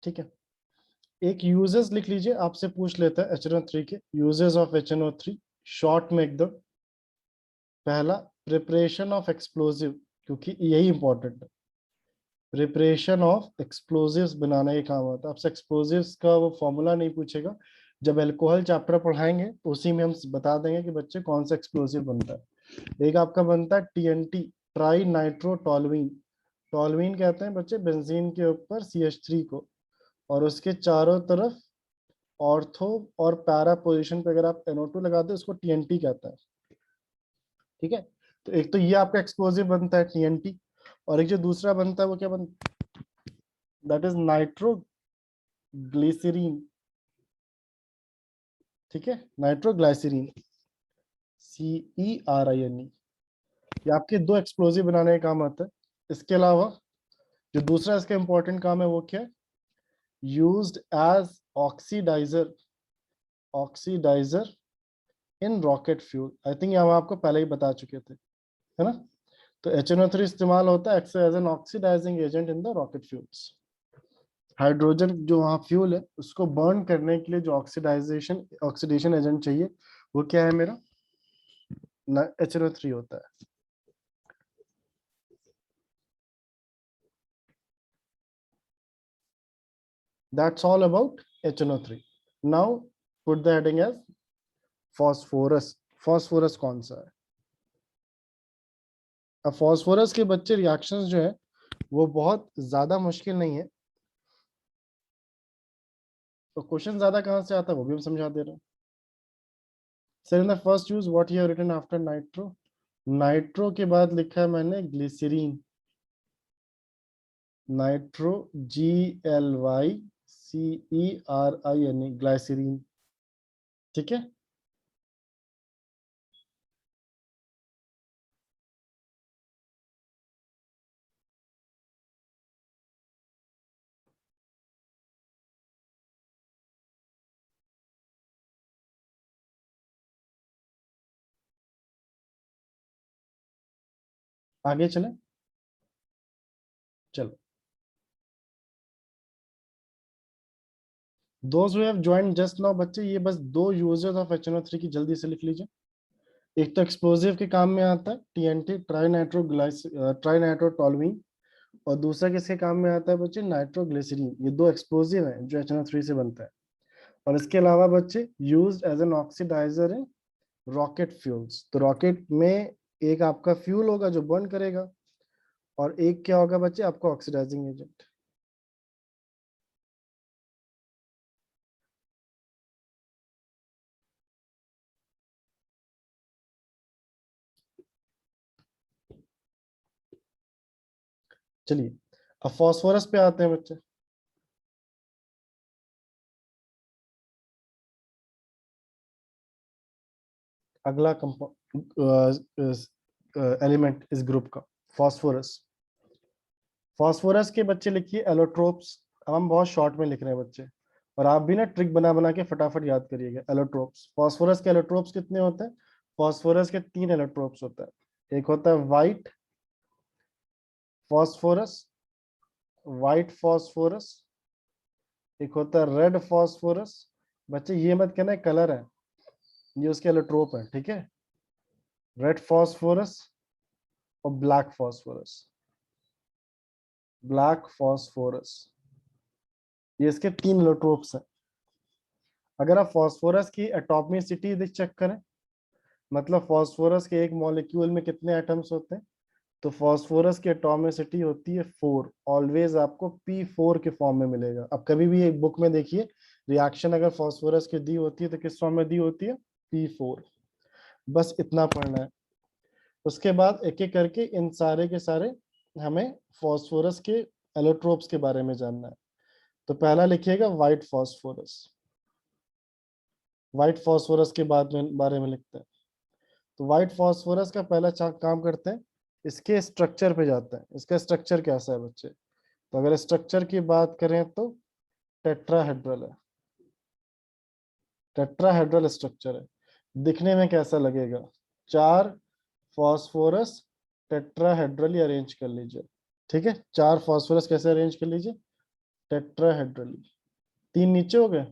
ठीक है, एक यूजेस लिख लीजिए, आपसे पूछ लेता है HNO3 के यूजेस ऑफ HNO3, शॉर्ट में एकदम। पहला, प्रिपरेशन ऑफ एक्सप्लोजिव, क्योंकि यही इंपॉर्टेंट है, प्रिपरेशन ऑफ एक्सप्लोजिव्स बनाने के काम आता है। आपसे एक्सप्लोजिव्स का वो फॉर्मूला नहीं पूछेगा, जब अल्कोहल चैप्टर पढ़ाएंगे तो उसी में हम बता देंगे कि बच्चे कौन सा एक्सप्लोजिव बनता है। एक आपका बनता है TNT, tri nitro toluene. Toluene कहते हैं बच्चे बेंजीन के ऊपर CH3 को, और उसके चारों तरफ ऑर्थो और पैरा पोजीशन पे अगर आप NO2 लगाते हैं उसको TNT कहता है। ठीक है, तो एक तो ये आपका एक्सप्लोजिव बनता है TNT, और एक जो दूसरा बनता है वो क्या बनता है, दैट इज नाइट्रोग्लिसरीन। ठीक है, नाइट्रोग्लाइसरीन, CERINE। ये आपके दो एक्सप्लोजिव बनाने का काम आता है। इसके अलावा जो दूसरा इसका इंपॉर्टेंट काम है वो क्या है, used as oxidiser, oxidiser in rocket fuel. I think ये हम आपको पहले ही बता चुके थे, है ना। तो HNO3 इस्तेमाल होता है as an oxidising agent in the rocket fuels. Hydrogen जो वहाँ फ्यूल है उसको बर्न करने के लिए जो ऑक्सीडेशन एजेंट चाहिए वो क्या है मेरा, HNO3 होता है। That's all about HNO3. Now put the heading as phosphorus. phosphorus कौन सा है? अब phosphorus के बच्चे रिएक्शंस जो है वो बहुत ज्यादा मुश्किल नहीं है, तो क्वेश्चन ज्यादा कहाँ से आता है वो भी हम समझा दे रहे हैं। Sir in the first use what you have written after nitro, nitro के बाद लिखा है मैंने ग्लिसरीन, नाइट्रो GLYCERINE, ग्लाइसरीन। ठीक है, आगे चले, चलो। Those who have joined just now बच्चे, ये बस दो यूजेस ऑफ HNO3 की जल्दी से लिख लीजिए। एक तो एक्सप्लोजिव के काम में आता है TNT, ट्राई नाइट्रोटॉलवीन, और दूसरा किसके काम में आता है बच्चे, नाइट्रोग्लिसरीन। ये दो एक्सप्लोजिव हैं जो HNO3 से बनता है। और इसके अलावा बच्चे used as an oxidiser in rocket fuels. तो रॉकेट में एक आपका फ्यूल होगा जो बर्न करेगा, और एक क्या होगा बच्चे, आपका ऑक्सीडाइजिंग एजेंट। चलिए, अब फॉस्फोरस पे आते हैं बच्चे। अगला एलिमेंट इस ग्रुप का फॉस्फोरस। फॉस्फोरस के बच्चे लिखिए एलोट्रोप्स। अब हम बहुत शॉर्ट में लिख रहे हैं बच्चे, और आप भी ना ट्रिक बना बना के फटाफट याद करिएगा। एलोट्रोप्स, फॉस्फोरस के एलोट्रोप्स कितने होते हैं, फॉस्फोरस के 3 एलोट्रोप्स होता है। एक होता है वाइट फॉस्फोरस, वाइट फॉस्फोरस, एक होता है रेड फॉस्फोरस। बच्चे ये मत कहना कलर है, ये उसके एलोट्रोप है, ठीक है। रेड फॉस्फोरस और ब्लैक फॉस्फोरस, ब्लैक फॉस्फोरस, ये इसके 3 एलोट्रोप्स हैं। अगर आप फॉस्फोरस की एटॉमिसिटी चेक करें, मतलब फॉस्फोरस के एक मॉलिक्यूल में कितने एटम्स होते हैं, तो फॉस्फोरस की एटॉमिसिटी होती है 4। ऑलवेज आपको P4 के फॉर्म में मिलेगा। अब कभी भी एक बुक में देखिए, रिएक्शन अगर फॉस्फोरस की दी होती है तो किस फॉर्म में दी होती है, P4। बस इतना पढ़ना है। उसके बाद एक एक करके इन सारे के सारे हमें फॉस्फोरस के एलोट्रोप्स के बारे में जानना है। तो पहला लिखिएगा व्हाइट फॉस्फोरस, व्हाइट फॉस्फोरस के बाद में बारे में लिखते हैं। तो व्हाइट फॉस्फोरस का पहला काम करते हैं, इसके स्ट्रक्चर पे जाते हैं। इसका स्ट्रक्चर कैसा है बच्चे, तो अगर स्ट्रक्चर की बात करें तो टेट्राहेड्रल है, टेट्राहेड्रल स्ट्रक्चर है। दिखने में कैसा लगेगा, 4 फॉस्फोरस टेट्राहेड्रली अरेंज कर लीजिए। ठीक है, 4 फॉस्फोरस कैसे अरेंज कर लीजिए, टेट्राहेड्रली, 3 नीचे हो गए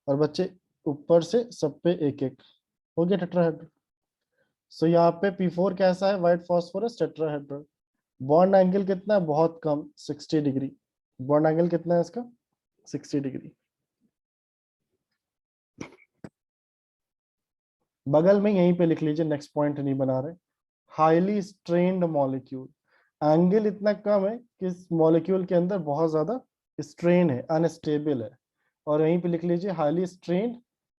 और बच्चे ऊपर से सब पे एक एक, हो गया टेट्राहेड्रल। सो यहाँ पे P4 कैसा है, white phosphorus tetrahedral. Bond angle कितना है, बहुत कम, 60 डिग्री। बॉन्ड एंगल कितना है इसका, 60 डिग्री। बगल में यहीं पे लिख लीजिए, नेक्स्ट पॉइंट नहीं बना रहे, हाईली स्ट्रेन्ड मॉलिक्यूल। एंगल इतना कम है कि इस मॉलिक्यूल के अंदर बहुत ज्यादा स्ट्रेन है, अनस्टेबल है। और यहीं पे लिख लीजिए हाईली स्ट्रेन्ड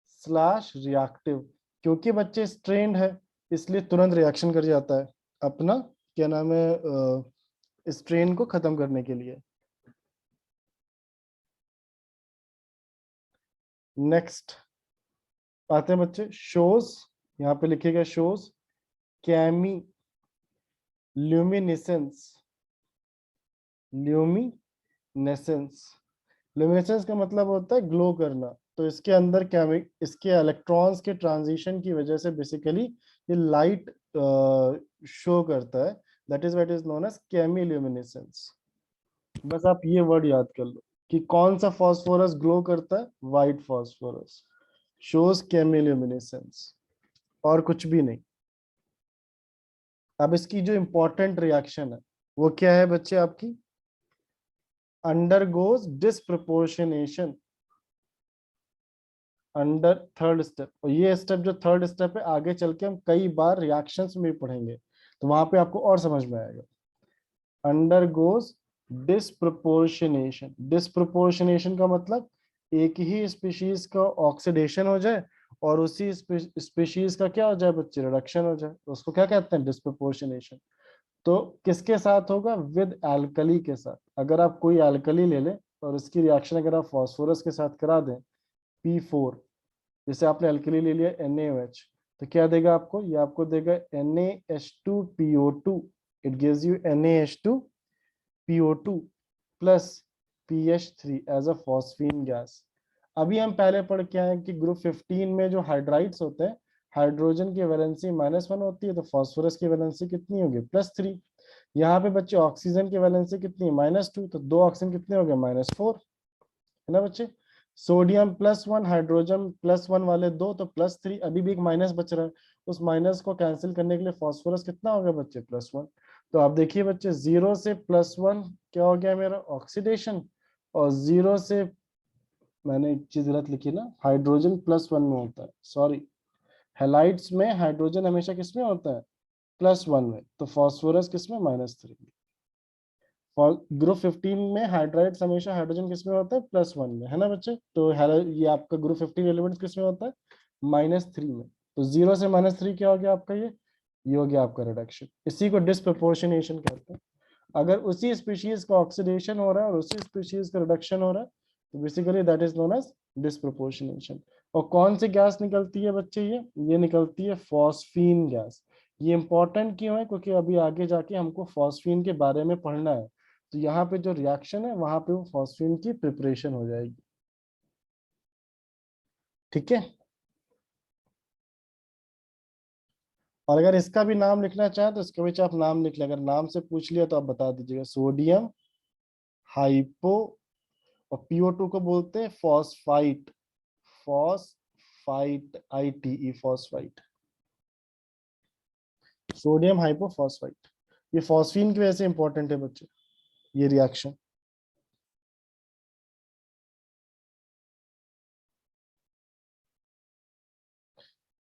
स्लैश रिएक्टिव, क्योंकि बच्चे स्ट्रेन्ड है इसलिए तुरंत रिएक्शन कर जाता है अपना, क्या नाम है, स्ट्रेन को खत्म करने के लिए। नेक्स्ट आते हैं बच्चे, शोज, यहाँ पे लिखिएगा shows chemo luminescence. Luminescence, luminescence का मतलब होता है ग्लो करना। तो इसके अंदर केमिक, इसके इलेक्ट्रॉन्स के ट्रांजिशन की वजह से बेसिकली ये लाइट शो करता है, that is what is known as chemiluminescence. बस आप ये वर्ड याद कर लो कि कौन सा फास्फोरस ग्लो करता है, व्हाइट फास्फोरस, शोज केमिल्यूमिनेसेंस, और कुछ भी नहीं। अब इसकी जो इंपॉर्टेंट रिएक्शन है वो क्या है बच्चे आपकी, undergoes disproportionation under third step. और ये स्टेप जो थर्ड स्टेप है, आगे चल के हम कई बार रिएक्शंस में भी पढ़ेंगे, तो वहां पे आपको और समझ में आएगा। अंडरगोज डिस्प्रपोर्शनेशन, डिस्प्रपोर्शनेशन का मतलब एक ही स्पीशीज का ऑक्सीडेशन हो जाए और उसी स्पीशीज का क्या हो जाए बच्चे, रिडक्शन हो जाए, तो उसको क्या कहते हैं, डिस्प्रपोर्शनेशन। तो किसके साथ होगा, विद एल्कली के साथ। अगर आप कोई एल्कली ले लें और उसकी रिएक्शन अगर आप फास्फोरस के साथ करा दें, P4, जैसे आपने अल्कली ले लिया NaOH, तो क्या देगा आपको, ये आपको देगा NaH2PO2, it gives you NaH2PO2 plus PH3 as a phosphine gas. अभी हम पहले पढ़ के आए कि ग्रुप 15 में जो हाइड्राइड्स होते हैं, हाइड्रोजन की वैलेंसी -1 होती है, तो फास्फोरस की वैलेंसी कितनी होगी, +3। यहाँ पे बच्चे ऑक्सीजन की वैलेंसी कितनी है, -2, तो 2 ऑक्सीजन कितने हो गए, -4, है ना बच्चे। सोडियम +1, हाइड्रोजन +1 वाले 2, तो +3, अभी भी एक माइनस बच रहा है, उस माइनस को कैंसिल करने के लिए फास्फोरस कितना हो गया बच्चे, +1। तो आप देखिए बच्चे, 0 से +1 क्या हो गया मेरा, ऑक्सीडेशन। और 0 से, मैंने एक चीज गलत लिखी ना, हाइड्रोजन +1 में होता है, सॉरी, हेलाइड्स में हाइड्रोजन हमेशा किसमें होता है, +1 में, तो फास्फोरस किसमें, -3। ग्रुप 15 में हाइड्राइड्स हमेशा हाइड्रोजन किसमें होता है, +1 में, है ना बच्चे। तो ये आपका ग्रुप 15 एलिमेंट्स किसमें होता है, -3 में। तो 0 से -3 क्या हो गया आपका, ये हो गया आपका रिडक्शन। इसी को डिस्प्रपोर्शनेशन कहते हैं। अगर उसी स्पीशीज का ऑक्सीडेशन हो रहा है और उसी स्पीशीज का रिडक्शन हो रहा है, तो basically that is known as disproportionation. और कौन सी गैस निकलती है बच्चे, ये निकलती है फॉस्फीन गैस। ये इंपॉर्टेंट क्यों है, क्योंकि अभी आगे जाके हमको फॉस्फीन के बारे में पढ़ना है, तो यहाँ पे जो रिएक्शन है वहां पे वो फॉस्फीन की प्रिपरेशन हो जाएगी, ठीक है। और अगर इसका भी नाम लिखना चाहें तो इसके बीच आप नाम लिख लें, अगर नाम से पूछ लिया तो आप बता दीजिएगा, सोडियम हाइपो, और PO2 को बोलते हैं phosphite, phosphite, ITE, phosphite, sodium hypophosphite. ये फॉस्फीन की वजह से इंपॉर्टेंट है बच्चे, ये रिएक्शन।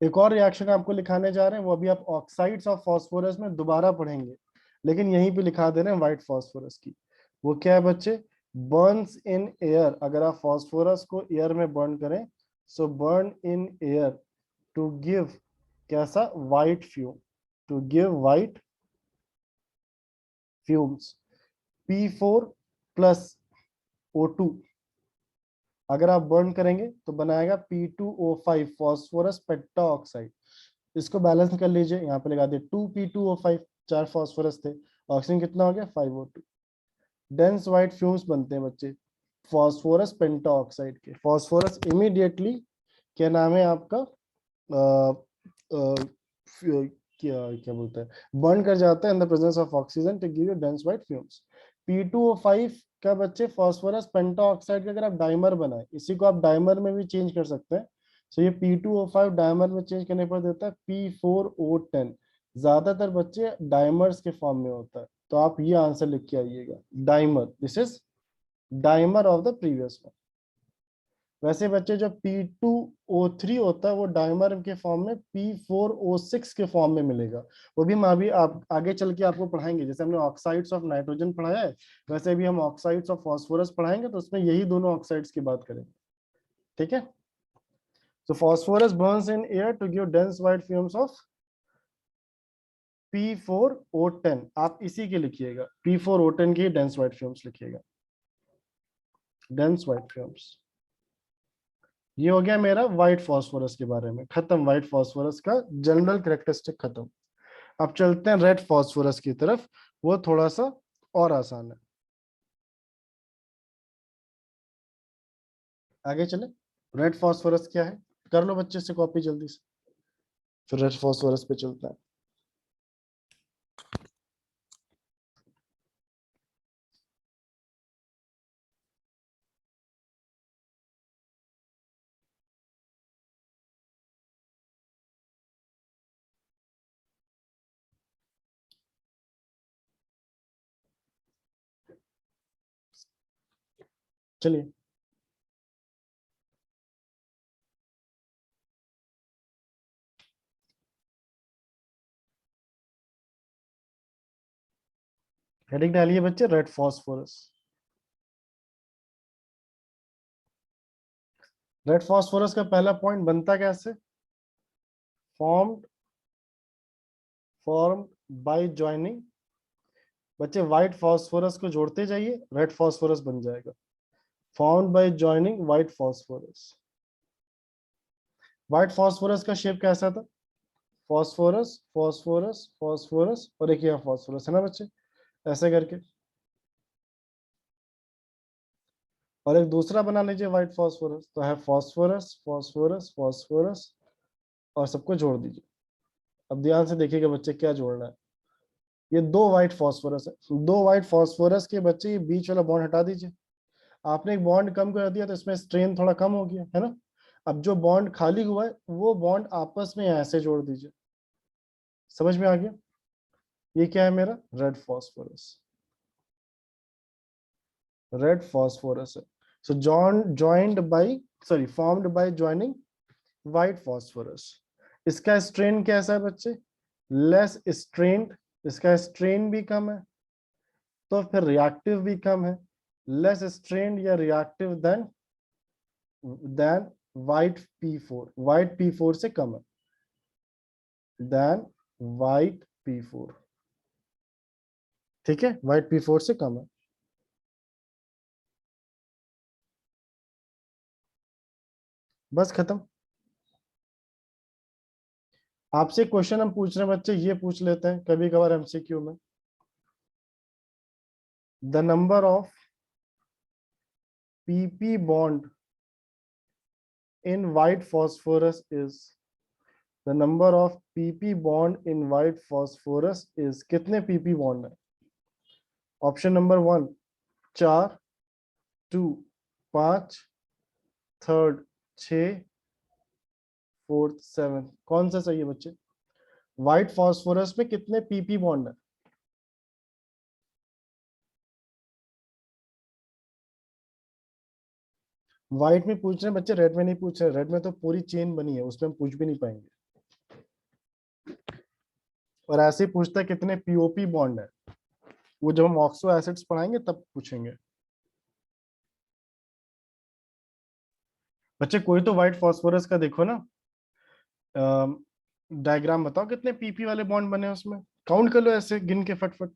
एक और रिएक्शन आपको लिखाने जा रहे हैं, वो अभी आप ऑक्साइड्स ऑफ फास्फोरस में दोबारा पढ़ेंगे, लेकिन यहीं पे लिखा दे रहे हैं व्हाइट फास्फोरस की। वो क्या है बच्चे, बर्न्स इन एयर। अगर आप फास्फोरस को एयर में बर्न करें, so burn in air to give कैसा, white fume, to give white fumes. P4 plus O2 अगर आप बर्न करेंगे तो बनाएगा P2O5, फॉस्फोरस पेंटाऑक्साइड। इसको बैलेंस कर लीजिए, यहाँ पे लगा दिए 2P2O5, 4 फॉस्फोरस थे, ऑक्सीजन कितना हो गया, 5O2। डेंस व्हाइट फ्यूम्स बनते हैं बच्चे फॉस्फोरस पेंटाऑक्साइड के। फॉस्फोरस इमीडिएटली क्या नाम है आपका, अ, अ, क्या क्या बोलते हैं, बर्न कर जाता है in the presence of oxygen to give you dense white fumes. P2O5 का बच्चे फॉस्फोरस पेंटाऑक्साइड का अगर आप डाइमर बनाए, इसी को आप डाइमर में भी चेंज कर सकते हैं। सो ये P2O5 डाइमर में चेंज करने पर देता है P4O10। ज्यादातर बच्चे डाइमर्स के फॉर्म में होता है, तो आप ये आंसर लिख के आइएगा, dimer. This is dimer of the previous one. वैसे बच्चे जो P2O3 होता है वो डाइमर के फॉर्म में P4O6 के फॉर्म में मिलेगा। वो भी हम अभी आप आगे चल के आपको पढ़ाएंगे, जैसे हमने ऑक्साइड्स ऑफ नाइट्रोजन पढ़ाया है, वैसे भी हम ऑक्साइड्स ऑफ फास्फोरस पढ़ाएंगे, तो उसमें यही दोनों ऑक्साइड्स की बात करेंगे। ठीक है। तो phosphorus burns in air to give dense white fumes of P4O10। आप इसी के लिखिएगा, P4O10 की डेंस वाइट फ्यूम्स लिखिएगा, डेंस वाइट फ्यूम्स। ये हो गया मेरा व्हाइट फास्फोरस के बारे में, खत्म व्हाइट फास्फोरस का जनरल कैरेक्टरिस्टिक खत्म। अब चलते हैं रेड फास्फोरस की तरफ, वो थोड़ा सा और आसान है। आगे चले। रेड फास्फोरस क्या है, कर लो बच्चे से कॉपी जल्दी से, फिर रेड फास्फोरस पे चलता है। चलिए, हेडिंग डालिए बच्चे, रेड फास्फोरस। रेड फास्फोरस का पहला पॉइंट बनता कैसे, फॉर्म्ड फॉर्म्ड बाय ज्वाइनिंग। बच्चे व्हाइट फास्फोरस को जोड़ते जाइए, रेड फास्फोरस बन जाएगा, formed by joining white phosphorus. White phosphorus का शेप कैसा था, फॉस्फोरस फॉस्फोरस फॉस्फोरस और एक यहाँ फॉस्फोरस है ना बच्चे, ऐसे करके। और एक दूसरा बना लीजिए व्हाइट फास्फोरस, तो है फॉस्फोरस फॉस्फोरस फॉस्फोरस, और सबको जोड़ दीजिए। अब ध्यान से देखिएगा बच्चे क्या जोड़ना है। ये दो व्हाइट फास्फोरस है, दो व्हाइट फास्फोरस के बच्चे ये बीच वाला बॉन्ड हटा दीजिए। आपने एक बॉन्ड कम कर दिया तो इसमें स्ट्रेन थोड़ा कम हो गया है ना। अब जो बॉन्ड खाली हुआ है वो बॉन्ड आपस में ऐसे जोड़ दीजिए। समझ में आ गया, ये क्या है मेरा रेड फास्फोरस, रेड फास्फोरस है। So joined by, sorry formed by joining white phosphorus. इसका स्ट्रेन कैसा है बच्चे, लेस स्ट्रेन्ड, इसका स्ट्रेन भी कम है, तो फिर रिएक्टिव भी कम है। लेस स्ट्रेन्ड या reactive than white P4, white P4 से कम है, देन व्हाइट P4। ठीक है, व्हाइट P4 से कम है। बस खत्म। आपसे क्वेश्चन हम पूछ रहे हैं बच्चे, ये पूछ लेते हैं कभी कभार MCQ में, the number of PP bond in white phosphorus is, the number of PP bond in white phosphorus is, कितने PP बॉन्ड है। ऑप्शन नंबर 1 4, 2 5, थर्ड 6, फोर्थ 7, कौन सा सही है बच्चे। व्हाइट फास्फोरस में कितने PP बॉन्ड है, व्हाइट में पूछ रहे हैं बच्चे, रेड में नहीं पूछ रहे, रेड में तो पूरी चेन बनी है, उसमें हम पूछ भी नहीं पाएंगे। और ऐसे ही पूछता है कितने POP बॉन्ड है, वो जब हम ऑक्सो एसिड्स पढ़ाएंगे तब पूछेंगे। बच्चे कोई तो व्हाइट फास्फोरस का देखो ना, डायग्राम बताओ कितने PP वाले बॉन्ड बने हैं उसमें, काउंट कर लो ऐसे गिन के फटफट।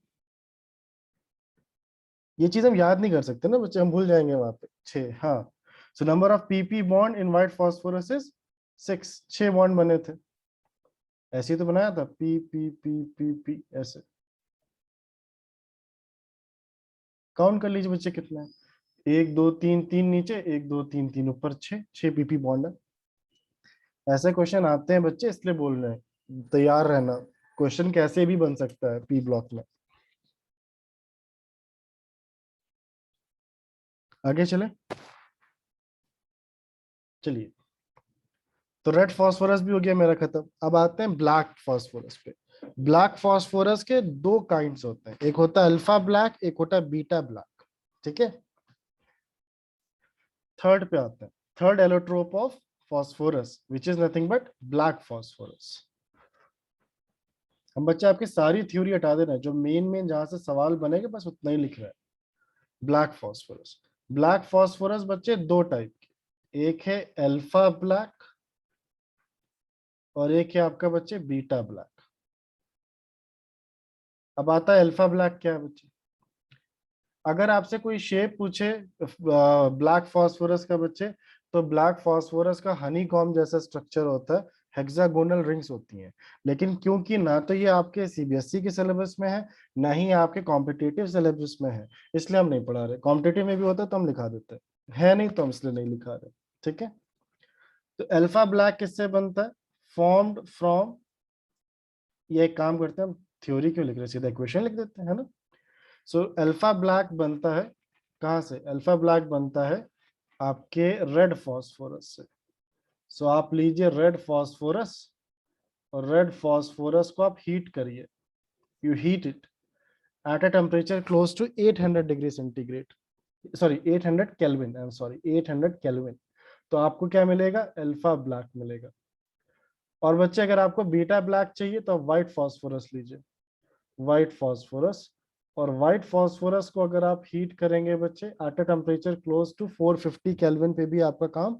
ये चीज हम याद नहीं कर सकते ना बच्चे, हम भूल जाएंगे वहां पे 6। हाँ, so number of PP bond in white phosphorus is 6, 6 bond बने थे। ऐसे ही तो बनाया था, P ऐसे। काउंट कर लीजिए बच्चे कितना है, 1 2 3, 3 नीचे, 1 2 3, 3 ऊपर, 6, 6 PP बॉन्ड है। ऐसे क्वेश्चन आते हैं बच्चे, इसलिए बोल रहे हैं तैयार रहना, क्वेश्चन कैसे भी बन सकता है P ब्लॉक में। आगे चले, चलिए। तो रेड फास्फोरस भी हो गया मेरा खत्म। अब आते हैं ब्लैक फास्फोरस पे। ब्लैक फास्फोरस के दो काइंड्स होते हैं, एक होता है अल्फा ब्लैक, एक होता है बीटा ब्लैक। ठीक है, थर्ड पे आते हैं। Third allotrope of phosphorus which is nothing but black phosphorus. हम बच्चे आपकी सारी थ्योरी हटा देना है, जो मेन मेन जहां से सवाल बनेगा बस उतना ही लिख रहा है। ब्लैक फास्फोरस, ब्लैक फास्फोरस बच्चे दो टाइप के, एक है अल्फा ब्लैक और एक है आपका बच्चे बीटा ब्लैक। अब आता है अल्फा ब्लैक क्या है बच्चे। अगर आपसे कोई शेप पूछे ब्लैक फास्फोरस का बच्चे, तो ब्लैक फास्फोरस का हनीकॉम्ब जैसा स्ट्रक्चर होता है, हेक्सागोनल रिंग्स होती हैं। लेकिन क्योंकि ना तो ये आपके सीबीएसई के सिलेबस में है, ना ही आपके कॉम्पिटिटिव सिलेबस में है, इसलिए हम नहीं पढ़ा रहे। कॉम्पिटिटिव में भी होता तो हम लिखा देते, है नहीं तो हम इसलिए नहीं लिखा रहे। ठीक है, तो अल्फा ब्लैक किससे बनता है, फॉर्म्ड फ्रॉम, ये एक काम करते हैं हम, थ्योरी क्यों लिख रहे हैं, सीधा इक्वेशन लिख देते हैं, है ना। सो अल्फा ब्लैक बनता है कहां से, अल्फा ब्लैक बनता है आपके रेड फास्फोरस से। सो आप लीजिए रेड फास्फोरस, और रेड फास्फोरस को आप हीट करिए, you heat it at a temperature close to 800 degree centigrade, sorry 800 kelvin, I am sorry 800 kelvin. तो आपको क्या मिलेगा, अल्फा ब्लैक मिलेगा। और बच्चे अगर आपको बीटा ब्लैक चाहिए तो आप व्हाइट फास्फोरस लीजिए, व्हाइट फास्फोरस। और व्हाइट फास्फोरस को अगर आप हीट करेंगे बच्चे at a temperature close to 450 kelvin पे भी आपका काम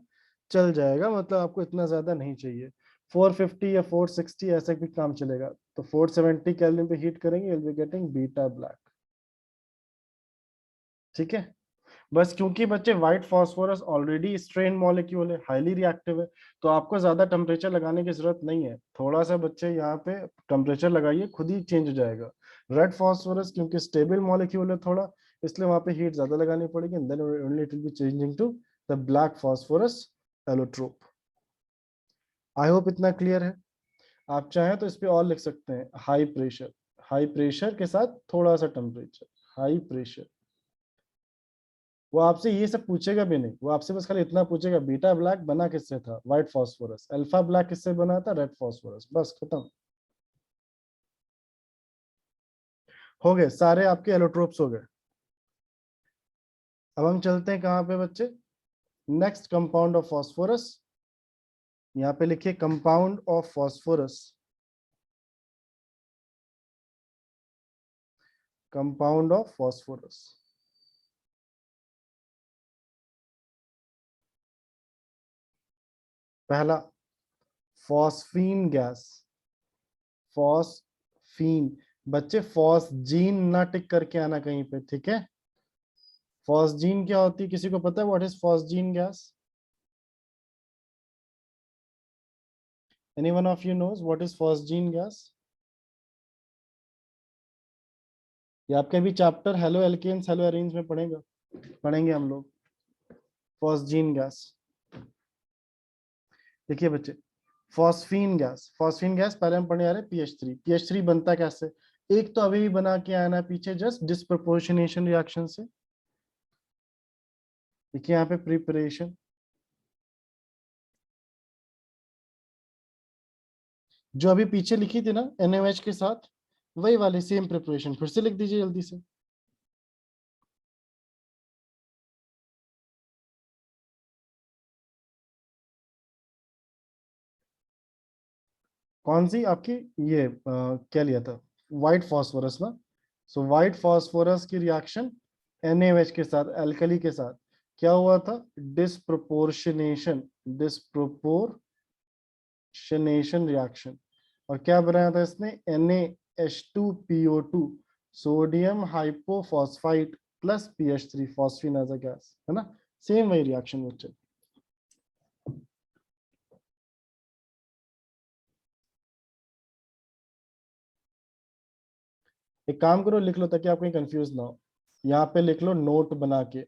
चल जाएगा, मतलब आपको इतना ज्यादा नहीं चाहिए, 450 या 460 ऐसे भी काम चलेगा। तो 470 केल्विन पे हीट करेंगे, you'll be getting beta black. ठीक है, बस क्योंकि बच्चे white phosphorus already strain molecule है, हाईली रिएक्टिव है, तो आपको ज्यादा टेम्परेचर लगाने की जरूरत नहीं है। थोड़ा सा बच्चे यहाँ पे टेम्परेचर लगाइए, खुद ही चेंज हो जाएगा। रेड फास्फोरस क्योंकि स्टेबल मॉलिक्यूल है थोड़ा, इसलिए वहां पे हीट ज्यादा लगानी पड़ेगी, then only it will be changing to the black phosphorus allotrope. I hope इतना क्लियर है। आप चाहें तो इस पे और लिख सकते हैं, हाई प्रेशर, हाई प्रेशर के साथ थोड़ा सा टेम्परेचर, हाई प्रेशर। वो आपसे ये सब पूछेगा भी नहीं, वो आपसे बस खाली इतना पूछेगा, बीटा ब्लैक बना किससे था, व्हाइट फास्फोरस, अल्फा ब्लैक किससे बना था, रेड फास्फोरस, बस खत्म। हो गए सारे आपके एलोट्रोप्स हो गए। अब हम चलते हैं कहाँ पे बच्चे, नेक्स्ट कंपाउंड ऑफ फास्फोरस। यहाँ पे लिखिए compound of phosphorus, compound of phosphorus. पहला, फॉस्फीन गैस, फॉस्फीन। बच्चे फॉस्जीन ना टिक करके आना कहीं पे, ठीक है। फॉस्जीन क्या होती है, किसी को पता है what is phosgene gas, anyone of you knows what is phosgene gas? ये आपके भी chapter haloalkanes haloarenes में पढ़ेगा, पढ़ेंगे हम लोग फॉस्जीन गैस। देखिए बच्चे, फॉस्फीन गैस, फॉस्फीन गैस पहले हम पढ़ने आ रहे हैं पीएच3। पीएच3 बनता कैसे, एक तो अभी भी बना के आना है पीछे, जस्ट डिस्प्रपोर्शनेशन रिएक्शन से। देखिए यहाँ पे प्रिपरेशन, जो अभी पीछे लिखी थी ना NaOH के साथ, वही वाली सेम प्रिपरेशन फिर से लिख दीजिए जल्दी से। कौन सी आपकी, ये क्या लिया था, व्हाइट फास्फोरस ना। सो व्हाइट फास्फोरस की रिएक्शन NaOH के साथ, एल्कली के साथ, क्या हुआ था, डिस्प्रोपोर्शनेशन, डिस्प्रोपोर्शनेशन रिएक्शन। और क्या बनाया था इसने, NaH2PO2, sodium hypophosphite plus PH3, phosphine as a gas, है ना। सेम वही रिएक्शन बच्चे। एक काम करो, लिख लो ताकि आप कहीं कंफ्यूज ना हो। यहाँ पे लिख लो नोट बना के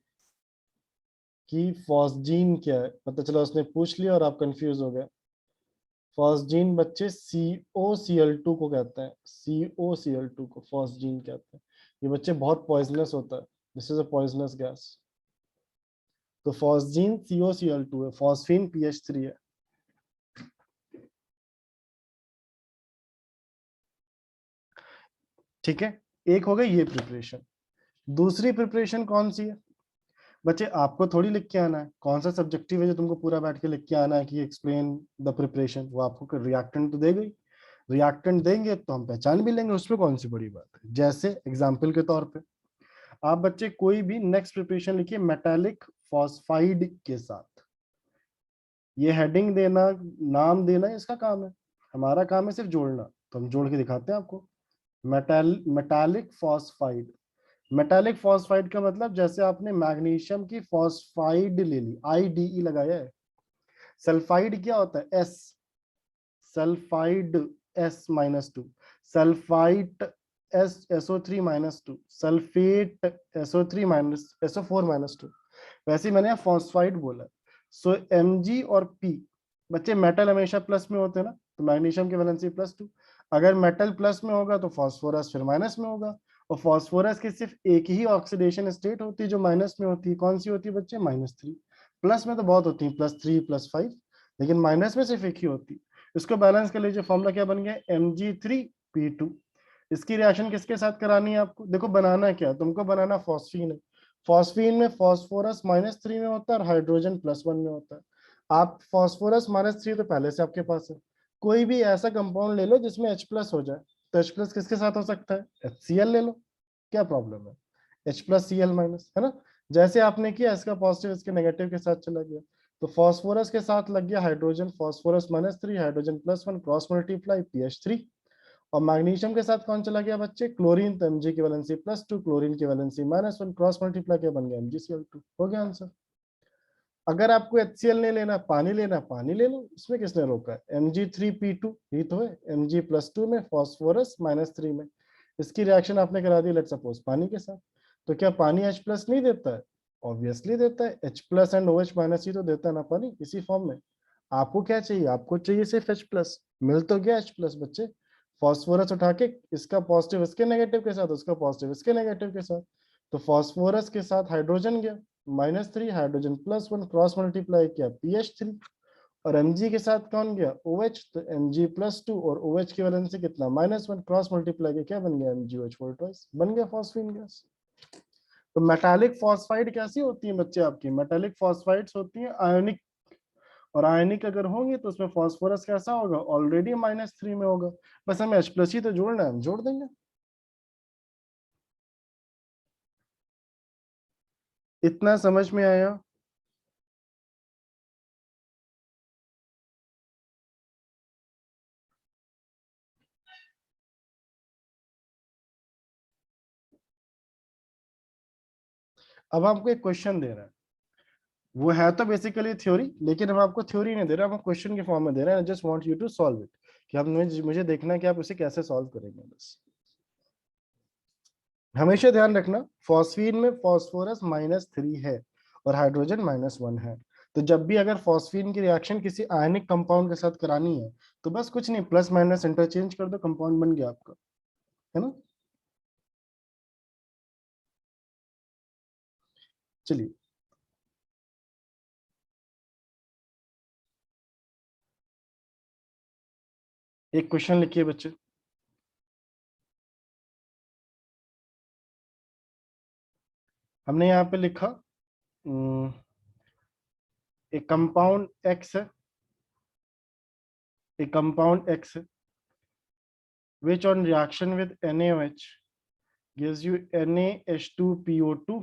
कि फॉस्जीन क्या है, पता चला उसने पूछ लिया और आप कंफ्यूज हो गए। फॉस्जीन बच्चे COCl2 को कहते हैं, COCl2 को फॉस्जीन कहते हैं। ये बच्चे बहुत पॉइजनस होता है, this is a poisonous gas. तो फॉस्जीन COCl2 है, फॉस्फीन PH3 है। ठीक है, एक हो गई ये प्रिपरेशन। दूसरी प्रिपरेशन कौन सी है बच्चे? आपको थोड़ी लिख के आना है, कौन सा सब्जेक्टिव है जो तुमको पूरा बैठ के लिख के आना है कि एक्सप्लेन द प्रिपरेशन। वो आपको रिएक्टेंट तो देगा ही, रिएक्टेंट देंगे तो हम पहचान भी लेंगे, उसमें कौन सी बड़ी बात है। जैसे एग्जाम्पल के तौर पे आप बच्चे कोई भी नेक्स्ट प्रिपरेशन लिखिए मेटालिक फॉस्फाइड के साथ। ये हेडिंग देना, नाम देना इसका काम है, हमारा काम है सिर्फ जोड़ना, तो हम जोड़ के दिखाते हैं आपको। Metallic phosphide. मेटालिक फॉस्फाइड का मतलब जैसे आपने मैग्नीशियम की फॉस्फाइड ले ली, IDE लगाया है। सल्फाइड क्या होता है? S, sulphide S-2, sulphite SO3-2, sulphate SO4-2। वैसे ही मैंने फॉस्फाइड बोला। सो Mg और P, बच्चे मेटल हमेशा प्लस में होते हैं ना, तो मैग्नीशियम की वैलेंसी +2। अगर मेटल प्लस में होगा तो फॉस्फोरस फिर माइनस में होगा, और फॉस्फोरस की सिर्फ एक ही ऑक्सीडेशन स्टेट होती है जो माइनस में होती है। कौन सी होती है बच्चे? -3। प्लस में तो बहुत होती है, +3 +5, लेकिन माइनस में सिर्फ एक ही होती है। इसको बैलेंस कर लीजिए, फॉर्मूला क्या बन गया? Mg3P2। इसकी रिएक्शन किसके साथ करानी है आपको? देखो बनाना क्या, तुमको बनाना फॉस्फीन है। फॉस्फीन में फॉस्फोरस -3 में होता है और हाइड्रोजन +1 में होता है। आप फॉस्फोरस -3 तो पहले से आपके पास है, कोई भी ऐसा कंपाउंड ले लो जिसमें H+ हो जाए। तो H+ किसके साथ हो सकता है? HCl ले लो, क्या प्रॉब्लम है? H+Cl- है ना। जैसे आपने किया, इसका पॉजिटिव इसके नेगेटिव के साथ चला गया, तो फॉस्फोरस के साथ लग गया hydrogen, phosphorus -3, hydrogen +1, cross multiply PH3। और मैग्नीशियम के साथ कौन चला गया बच्चे? क्लोरीन, तो Mg की वैलेंसी +2, क्लोरीन की वैलेंसी -1, क्रॉस मल्टीप्लाई क्या बन गया? MgCl2। हो गया आंसर। अगर आपको HCl नहीं लेना, पानी लेना, पानी ले लो, इसमें किसने रोका है? Mg3P2 ही तो है, Mg+2 में, फॉस्फोरस -3 में। इसकी रिएक्शन आपने करा दी लेट्स सपोज पानी के साथ, तो क्या पानी H+ नहीं देता है? ऑब्वियसली देता है, H+ एंड OH- ही तो देता है ना पानी, इसी फॉर्म में। आपको क्या चाहिए? आपको चाहिए सिर्फ H+। मिल तो गया H+ बच्चे। फॉस्फोरस उठा के इसका पॉजिटिव इसके नेगेटिव के साथ, उसका पॉजिटिव इसके नेगेटिव के साथ, तो फॉस्फोरस के साथ हाइड्रोजन गया -3, हाइड्रोजन +1, क्रॉस मल्टीप्लाई किया PH3। और Mg के साथ कौन गया? OH, तो Mg+2 और OH की वैलेंसी कितना? -1, क्रॉस मल्टीप्लाई किया क्या बन गया? MgOH फोर ट्वाइस, बन गया फॉस्फीन गैस। तो मेटालिक फॉस्फाइड कैसी होती है बच्चे आपकी? मेटालिक फॉस्फाइड्स होती है आयोनिक, और आयनिक अगर होंगे तो उसमें फॉस्फोरस कैसा होगा? ऑलरेडी -3 में होगा, बस हमें H+ ही तो जोड़ना है, हम जोड़ देंगे। इतना समझ में आया? अब आपको एक क्वेश्चन दे रहा है, वो है तो बेसिकली थ्योरी, लेकिन हम आपको थ्योरी नहीं दे रहे, हम क्वेश्चन के फॉर्म में दे रहे हैं। Just want you to solve it, कि हम मुझे देखना है कि आप उसे कैसे सॉल्व करेंगे बस। हमेशा ध्यान रखना, फॉस्फीन में फॉस्फोरस -3 है और हाइड्रोजन -1 है। तो जब भी अगर फॉस्फीन की रिएक्शन किसी आयनिक कंपाउंड के साथ करानी है, तो बस कुछ नहीं, प्लस माइनस इंटरचेंज कर दो, कंपाउंड बन गया आपका, है ना। चलिए, एक क्वेश्चन लिखिए बच्चे। हमने यहाँ पे लिखा, एक कंपाउंड एक्स है, एक कंपाउंड एक्स है, which on reaction with NaOH gives you NaH2PO2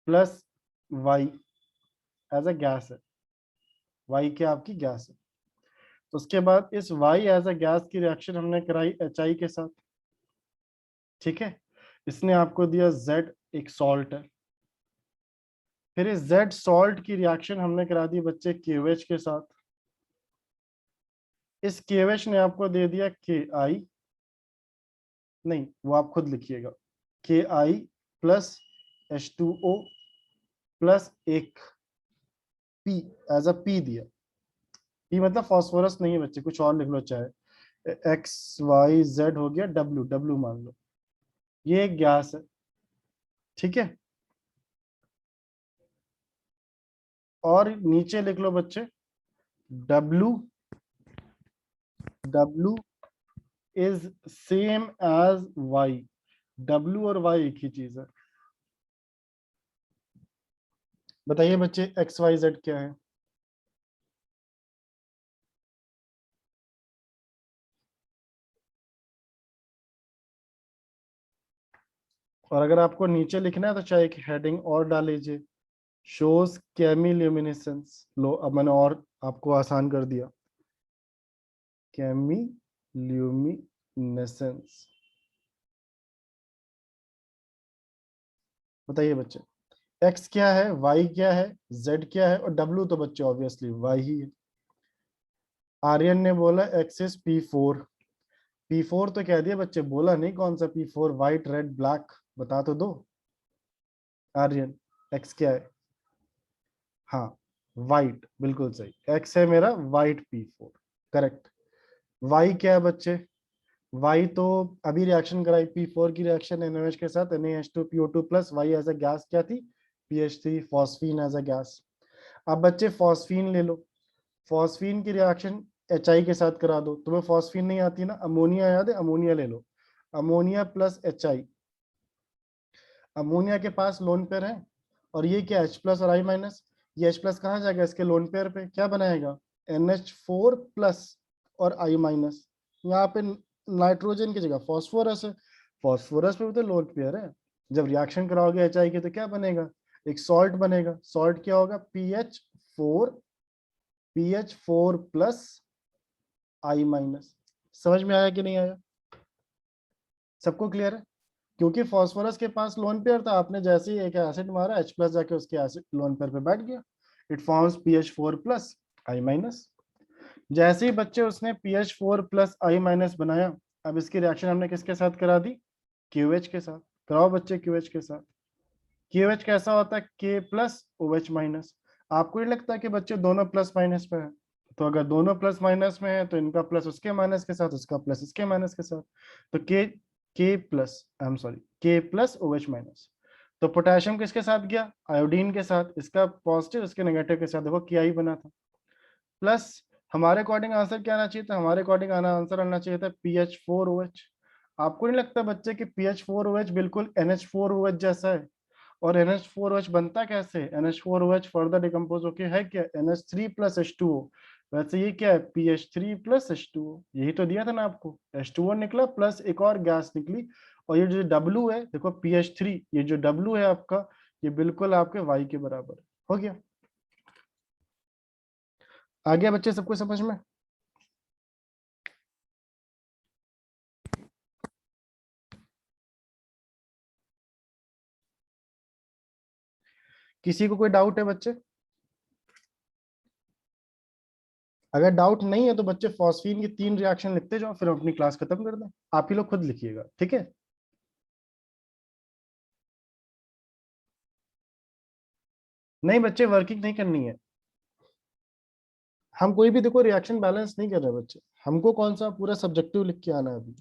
plus Y as a gas है। Y क्या आपकी गैस है। तो उसके बाद इस Y एज अ गैस की रिएक्शन हमने कराई HI के साथ, ठीक है। इसने आपको दिया Z, एक सॉल्ट है। फिर इस Z सॉल्ट की रिएक्शन हमने करा दी बच्चे KOH के साथ। इस KOH ने आपको दे दिया KI, नहीं वो आप खुद लिखिएगा, KI प्लस H2O प्लस एक P एज अ P दिया। P मतलब फास्फोरस नहीं है बच्चे, कुछ और लिख लो, चाहे XYZ हो गया, W मान लो, ये एक गैस है, ठीक है। और नीचे लिख लो बच्चे W is same as Y। W और Y एक ही चीज है। बताइए बच्चे XYZ क्या है? और अगर आपको नीचे लिखना है तो चाहे एक हेडिंग और डाल लीजिए, शोज केमिल्यूमिनेसेंस। लो अब मैंने और आपको आसान कर दिया, केमिल्यूमिनेसेंस। बताइए बच्चे एक्स क्या है, वाई क्या है, जेड क्या है, और डब्ल्यू तो बच्चे ऑब्वियसली वाई ही है। आर्यन ने बोला एक्स इज P4। P4 तो कह दिया बच्चे, बोला नहीं कौन सा P4, व्हाइट रेड ब्लैक, बता तो दो आर्यन एक्स क्या है। हाँ व्हाइट, बिल्कुल सही, एक्स है मेरा व्हाइट P4, करेक्ट। वाई क्या है बच्चे, वाई तो अभी रिएक्शन कराई P4 की रिएक्शन NaOH के साथ, NaH2PO2 plus Y as a gas क्या थी, PH3 phosphine as a gas. अब बच्चे फॉस्फीन ले लो, फॉस्फीन की रिएक्शन HI के साथ करा दो। तुम्हें फॉस्फीन नहीं आती ना, अमोनिया याद है, अमोनिया ले लो, अमोनिया प्लस HI। अमोनिया के पास लोन पेयर है, और ये क्या H प्लस और I माइनस, ये H प्लस कहाँ जाएगा, इसके लोन पेयर पे, क्या बनाएगा NH4 प्लस और I माइनस। यहाँ पे नाइट्रोजन की जगह फॉस्फोरस है, फॉस्फोरस पे भी तो लोन पेयर है। जब रिएक्शन कराओगे HI के तो क्या बनेगा, एक सॉल्ट बनेगा। सॉल्ट क्या होगा, PH4 प्लस I माइनस। समझ में आया कि नहीं आया, सबको क्लियर है? क्योंकि फास्फोरस के पास लोन पेयर था, आपने जैसे ही एक एसिड मारा H प्लस जाके उसके एसिड लोन पेयर पे बैठ गया, it forms PH4 plus I minus. जैसे ही बच्चे उसने PH4 प्लस I माइनस बनाया, अब इसकी रिएक्शन हमने किसके साथ करा दी, QH के साथ। कराओ बच्चे QH के साथ। QH कैसा होता है, K प्लस OH माइनस। आपको नहीं लगता कि बच्चे दोनों प्लस माइनस पे है? तो अगर दोनों प्लस माइनस में है तो इनका प्लस उसके माइनस के साथ, उसका प्लस इसके माइनस के साथ। तो के प्लस, आई एम सॉरी, के प्लस OH माइनस। तो पोटेशियम किसके साथ गया, आयोडीन के साथ, इसका पॉजिटिव इसके नेगेटिव के साथ, देखो KI बना था। प्लस हमारे अकॉर्डिंग आंसर क्या आना चाहिए था, हमारे अकॉर्डिंग आंसर आना चाहिए था PH4OH। आपको नहीं लगता बच्चे कि PH4OH बिल्कुल NH4OH जैसा है? और NH4OH बनता कैसे है, NH4OH फर्दर डिकम्पोज होके है क्या, NH3 प्लस H2O। वैसे ये क्या है, PH3 प्लस H2O, यही तो दिया था ना आपको, H2O निकला प्लस एक और गैस निकली। और ये जो W है देखो PH3, ये जो W है आपका, ये बिल्कुल आपके Y के बराबर है। हो गया, आ गया बच्चे सबको समझ में? किसी को कोई डाउट है बच्चे? अगर डाउट नहीं है तो बच्चे फॉस्फीन की 3 रिएक्शन लिखते जाओ, फिर हम अपनी क्लास खत्म कर दें। आप ही लोग खुद लिखिएगा, ठीक है? नहीं बच्चे वर्किंग नहीं करनी है, हम कोई भी देखो रिएक्शन बैलेंस नहीं कर रहे बच्चे, हमको कौन सा पूरा सब्जेक्टिव लिख के आना है अभी।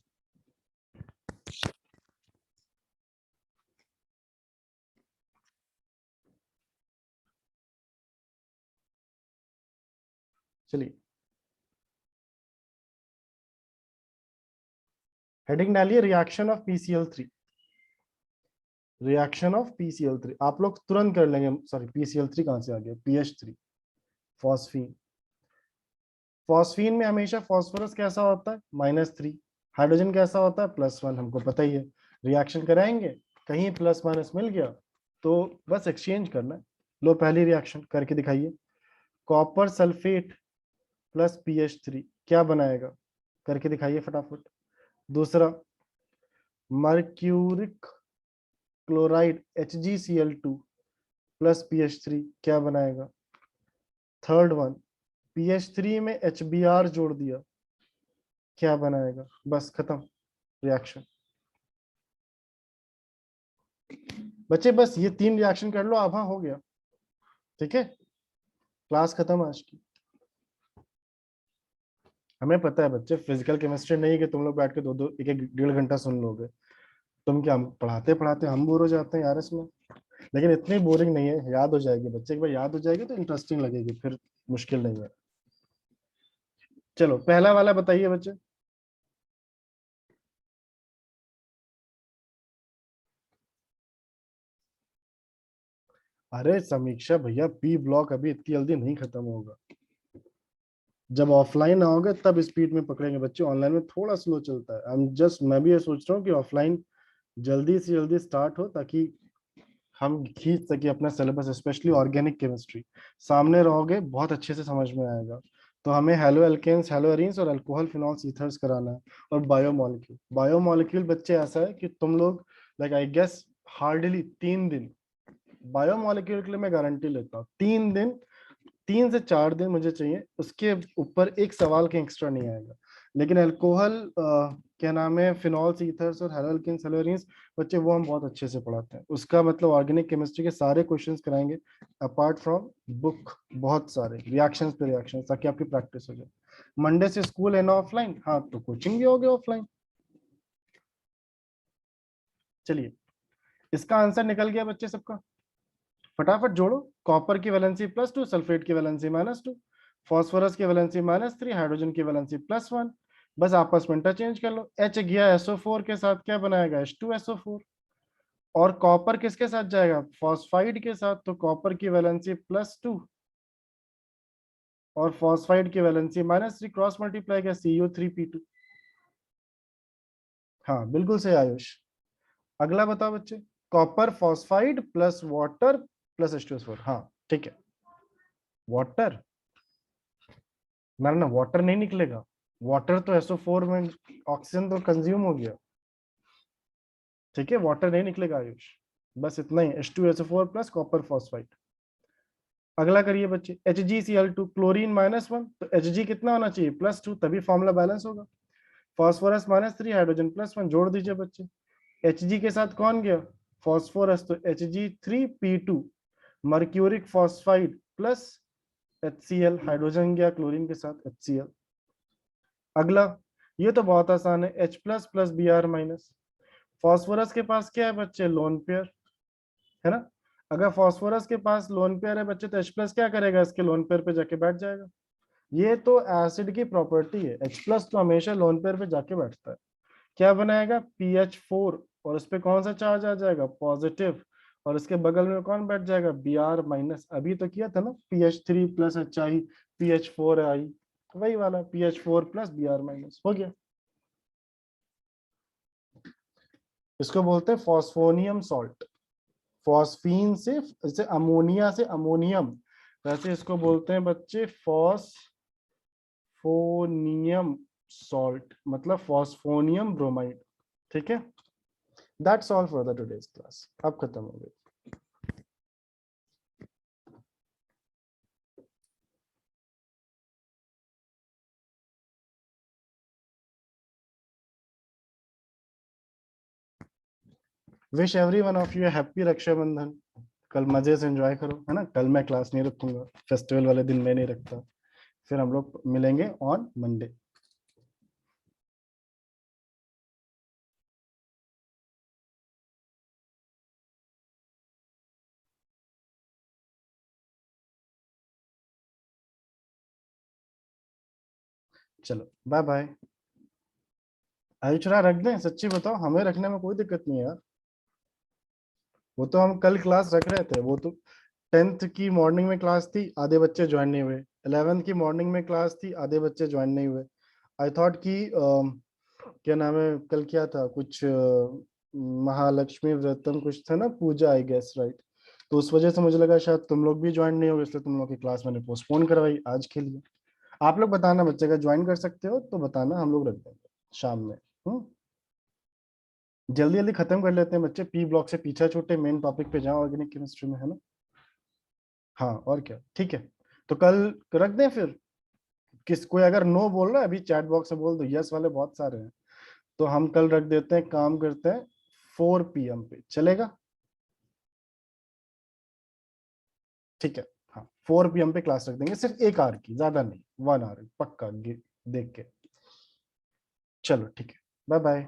चलिए हेडिंग डालिए, reaction of PCl3। Reaction of PCl3 आप लोग तुरंत कर लेंगे, सॉरी PCl3 कहां से आ गया, PH3, फॉस्फीन। फॉस्फीन में हमेशा फॉस्फोरस कैसा होता है, -3। हाइड्रोजन कैसा होता है, +1, हमको पता ही है। रिएक्शन कराएंगे, कहीं प्लस माइनस मिल गया तो बस एक्सचेंज करना है। लो पहली रिएक्शन करके दिखाइए, कॉपर सल्फेट प्लस PH3 क्या बनाएगा, करके दिखाइए फटाफट। दूसरा, mercuric chloride HgCl2 plus PH3 क्या बनाएगा। थर्ड वन, PH3 में HBr जोड़ दिया, क्या बनाएगा। बस खत्म रिएक्शन। बच्चे बस ये 3 रिएक्शन कर लो, अब हाँ हो गया, ठीक है, क्लास खत्म आज की। हमें पता है बच्चे फिजिकल केमिस्ट्री नहीं है कि तुम लोग बैठ के दो दो एक एक 1.5 घंटा सुन लोगे। तुम क्या, हम पढ़ाते पढ़ाते हम बोर हो जाते हैं यार इसमें। लेकिन इतनी बोरिंग नहीं है, याद हो जाएगी बच्चे, एक बार याद हो जाएगी तो इंटरेस्टिंग लगेगी, फिर मुश्किल नहीं है। चलो पहला वाला बताइए बच्चे। अरे समीक्षा भैया, पी ब्लॉक अभी इतनी जल्दी नहीं खत्म होगा। जब ऑफलाइन आओगे तब स्पीड में पकड़ेंगे बच्चे, ऑनलाइन में थोड़ा स्लो चलता है। मैं भी ये सोच रहा हूँ कि ऑफलाइन जल्दी से जल्दी स्टार्ट हो, ताकि हम खींच सके अपना सिलेबस, स्पेशली ऑर्गेनिक केमिस्ट्री। सामने रहोगे बहुत अच्छे से समझ में आएगा। तो हमें हेलो एल्केन्स, हेलो एरीन्स और अल्कोहल फिनॉल्स ईथर्स कराना है। और बायोमोलिक्यूल, बायोमोलिक्यूल बच्चे ऐसा है कि तुम लोग लाइक आई गेस हार्डली 3 दिन, बायोमोलिक्यूल के लिए मैं गारंटी लेता हूँ 3 दिन, 3 से 4 दिन मुझे चाहिए, उसके ऊपर एक सवाल के एक्स्ट्रा नहीं आएगा। लेकिन अल्कोहल क्या नाम है, फिनॉल्स ईथर्स और हेलोल्किन्स हेलोरीन्स बच्चे, वो हम बहुत अच्छे से पढ़ाते हैं। उसका मतलब ऑर्गेनिक केमिस्ट्री के सारे क्वेश्चंस कराएंगे अपार्ट फ्रॉम बुक, बहुत सारे रिएक्शंस पे रिएक्शंस, ताकि आपकी प्रैक्टिस हो जाए। मंडे से स्कूल है ना ऑफलाइन, हाँ तो कोचिंग भी होगी ऑफलाइन। चलिए, इसका आंसर निकल गया बच्चे सबका, फटाफट जोड़ो। कॉपर की वैलेंसी +2, सल्फेट की वैलेंसी -2, फॉस्फोरस की वैलेंसी -3, हाइड्रोजन की वैलेंसी +1। बस आपस में इंटरचेंज कर लो। H गया SO4 के साथ, क्या बनाएगा, H2SO4। और कॉपर किसके साथ जाएगा, फॉस्फाइड के साथ, तो कॉपर की वैलेंसी +2 और फॉस्फाइड की वैलेंसी -3, क्रॉस मल्टीप्लाई किया CU3P2। हाँ बिल्कुल सही आयुष। अगला बताओ बच्चे, copper phosphide plus water plus H2SO4, हाँ ठीक है। वाटर, ना वाटर नहीं निकलेगा, वाटर तो SO4 में ऑक्सीजन तो कंज्यूम हो गया, ठीक है, वाटर नहीं निकलेगा आयुष। बस इतना ही, H2SO4 प्लस कॉपर फॉस्फाइड। अगला करिए बच्चे, HgCl2, क्लोरीन -1, तो Hg कितना होना चाहिए, +2, तभी फॉर्मूला बैलेंस होगा। फॉस्फोरस -3, हाइड्रोजन +1, जोड़ दीजिए बच्चे। Hg के साथ कौन गया, फॉस्फोरस, तो Hg3P2, mercuric phosphide plus HCl, hydrogen गया क्लोरीन के साथ HCl। अगला, ये तो बहुत आसान है, H++Br-। फॉस्फोरस के पास क्या है बच्चे, लोन पेयर, है ना। अगर फॉस्फोरस के पास लोन पेयर है बच्चे, तो H+ क्या करेगा, इसके लोन पेयर पे जाके बैठ जाएगा। ये तो एसिड की प्रॉपर्टी है, H+ तो हमेशा लोन पेयर पे जाके बैठता है। क्या बनाएगा, PH4, और उस पे कौन सा चार्ज आ जाएगा, पॉजिटिव, और इसके बगल में कौन बैठ जाएगा, Br-। अभी तो किया था ना, PH3 + HI, PH4 आई, वही वाला PH4 + Br- हो गया। इसको बोलते हैं फॉस्फोनियम सॉल्ट। फॉस्फीन से, जैसे अमोनिया से अमोनियम, वैसे इसको बोलते हैं बच्चे फॉस्फोनियम सॉल्ट, मतलब फॉस्फोनियम ब्रोमाइड। ठीक है, that's all for the today's class, अब खत्म हो गई। Wish every one of you happy Rakshabandhan. कल मजे से एंजॉय करो, है ना। कल मैं क्लास नहीं रखूंगा, फेस्टिवल वाले दिन मैं नहीं रखता। फिर हम लोग मिलेंगे ऑन मंडे। चलो बाय बाय। आयुषरा रख दें, सच्ची बताओ, हमें रखने में कोई दिक्कत नहीं है यार। वो तो हम कल क्लास रख रहे थे, वो तो 10th की मॉर्निंग में क्लास थी, आधे बच्चे ज्वाइन नहीं हुए। 11th की मॉर्निंग में क्लास थी, आधे बच्चे ज्वाइन नहीं हुए। आई थॉट कि क्या नाम है, कल क्या था कुछ महालक्ष्मी व्रतम कुछ था ना, पूजा आई गेस, राइट। तो उस वजह से मुझे लगा शायद तुम लोग भी ज्वाइन नहीं हो, इसलिए तुम लोग की क्लास मैंने पोस्टपोन करवाई आज के लिए। आप लोग बताना बच्चे, का ज्वाइन कर सकते हो तो बताना, हम लोग रख देंगे शाम में। जल्दी जल्दी खत्म कर लेते हैं बच्चे, पी ब्लॉक से पीछा छूटे, मेन टॉपिक पे जाओ ऑर्गेनिक केमिस्ट्री में, है ना। हाँ और क्या, ठीक है। तो कल रख दें फिर। कोई अगर नो बोल रहा है अभी चैट बॉक्स में बोल दो, यस वाले बहुत सारे हैं। तो हम कल रख देते हैं, काम करते हैं 4 PM पे, चलेगा। ठीक है, हाँ 4 PM पे क्लास रख देंगे, सिर्फ 1 आवर की, ज्यादा नहीं, 1 आवर पक्का देख के। चलो ठीक है, बाय बाय।